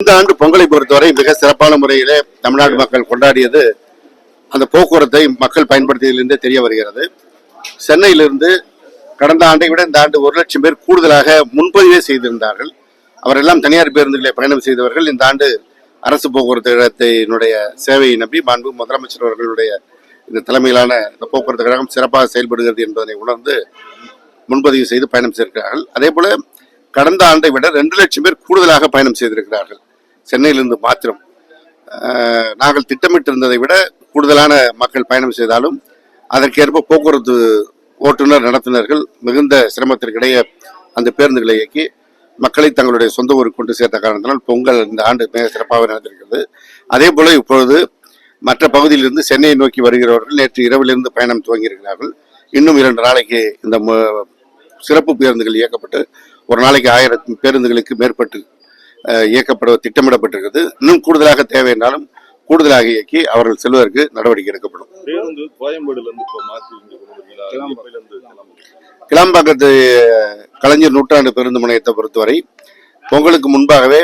இந்த ஆண்டு பொங்கலை பொறுத்தவரை மிக சிறப்பான முறையிலே தமிழ்நாடு மக்கள் கொண்டாடியது அந்த போக்குவரத்தை மக்கள் பயன்படுத்தியதிலிருந்தே தெரிய வருகிறது. சென்னையிலிருந்து கடந்த ஆண்டை விட இந்த ஆண்டு 1 லட்சம் பேர் கூடுதலாக முன்பதிவே செய்திருந்தார்கள். அவரெல்லாம் தனியார் பேருந்துகளை பயணம் செய்தவர்கள். இந்த ஆண்டு அரசு போக்குவரத்து கழகத்தினுடைய சேவையை நம்பி மாண்பு முதலமைச்சர் அவர்களுடைய இந்த தலைமையிலான இந்த போக்குவரத்து கழகம் சிறப்பாக செயல்படுகிறது என்பதனை உணர்ந்து முன்பதிவு செய்து பயணம் செய்திருக்கிறார்கள். அதே போல கடந்த ஆண்டை விட 2 லட்சம் பேர் கூடுதலாக பயணம் செய்திருக்கிறார்கள் சென்னையிலிருந்து மாத்திரம். நாங்கள் திட்டமிட்டிருந்ததை விட கூடுதலான மக்கள் பயணம் செய்தாலும் அதற்கேற்ப போக்குவரத்து ஓட்டுநர் நடத்துனர்கள் மிகுந்த சிரமத்திற்கிடையே அந்த பேருந்துகளை இயக்கி மக்களை தங்களுடைய சொந்த ஊருக்கு கொண்டு சேர்த்த காரணத்தினால் பொங்கல் இந்த ஆண்டு மிக சிறப்பாக நடந்திருக்கிறது. அதே போல இப்பொழுது மற்ற பகுதியிலிருந்து சென்னையை நோக்கி வருகிறவர்கள் நேற்று இரவிலிருந்து பயணம் துவங்கியிருக்கிறார்கள். இன்னும் 2 நாளைக்கு இந்த சிறப்பு பேருந்துகள் இயக்கப்பட்டு ஒரு நாளைக்கு 1000 பேருந்துகளுக்கு மேற்பட்டு இயக்கப்பட திட்டமிடப்பட்டிருக்கிறது. இன்னும் கூடுதலாக தேவை என்றாலும் கூடுதலாக இயக்கி அவர்கள் செல்வதற்கு நடவடிக்கை எடுக்கப்படும். கிளாம்பாக்கத்து கலைஞர் நூற்றாண்டு பேருந்து முனையத்தை பொறுத்தவரை பொங்கலுக்கு முன்பாகவே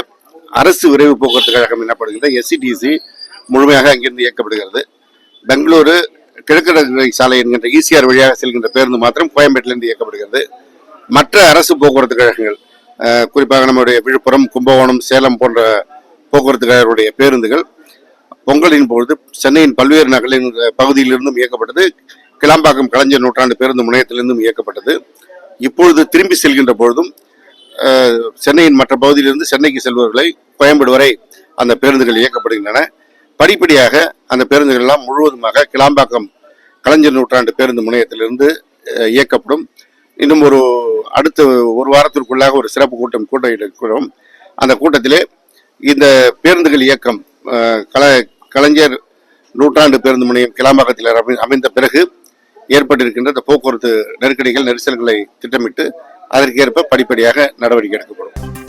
அரசு விரைவு போக்குவரத்து கழகம் எனப்படுகின்ற SCTC முழுமையாக அங்கிருந்து இயக்கப்படுகிறது. பெங்களூரு கிழக்கு சாலை என்கின்ற ECR வழியாக செல்கின்ற பேருந்து மாத்திரம் கோயம்பேட்டிலிருந்து இயக்கப்படுகிறது. மற்ற அரசு போக்குவரத்து கழகங்கள் குறிப்பாக நம்முடைய விழுப்புரம், கும்பகோணம், சேலம் போன்ற போக்குவரத்து கழகங்களுடைய பேருந்துகள் பொங்கலின் பொழுது சென்னையின் பல்வேறு நகரின் பகுதியிலிருந்தும் இயக்கப்பட்டது. கிளாம்பாக்கம் கலைஞர் நூற்றாண்டு பேருந்து முனையத்திலிருந்தும் இயக்கப்பட்டது. இப்பொழுது திரும்பி செல்கின்ற பொழுதும் சென்னையின் மற்ற பகுதியிலிருந்து சென்னைக்கு செல்பவர்களை கோயம்பேடு வரை அந்த பேருந்துகள் இயக்கப்படுகின்றன. படிப்படியாக அந்த பேருந்துகள் எல்லாம் முழுவதுமாக கிளாம்பாக்கம் கலைஞர் நூற்றாண்டு பேருந்து முனையத்திலிருந்து இயக்கப்படும். இன்னும் அடுத்த ஒரு வாரத்திற்குள்ளாக ஒரு சிறப்பு கூட்டம் இருக்கிறோம். அந்த கூட்டத்திலே இந்த பேருந்துகள் இயக்கம் கலைஞர் நூற்றாண்டு பேருந்து முனையம் கிளாம்பாக்கத்தில் அமைந்த பிறகு ஏற்பட்டிருக்கின்ற இந்த போக்குவரத்து நெருக்கடிகள், நெரிசல்களை திட்டமிட்டு அதற்கேற்ப படிப்படியாக நடவடிக்கை எடுக்கப்படும்.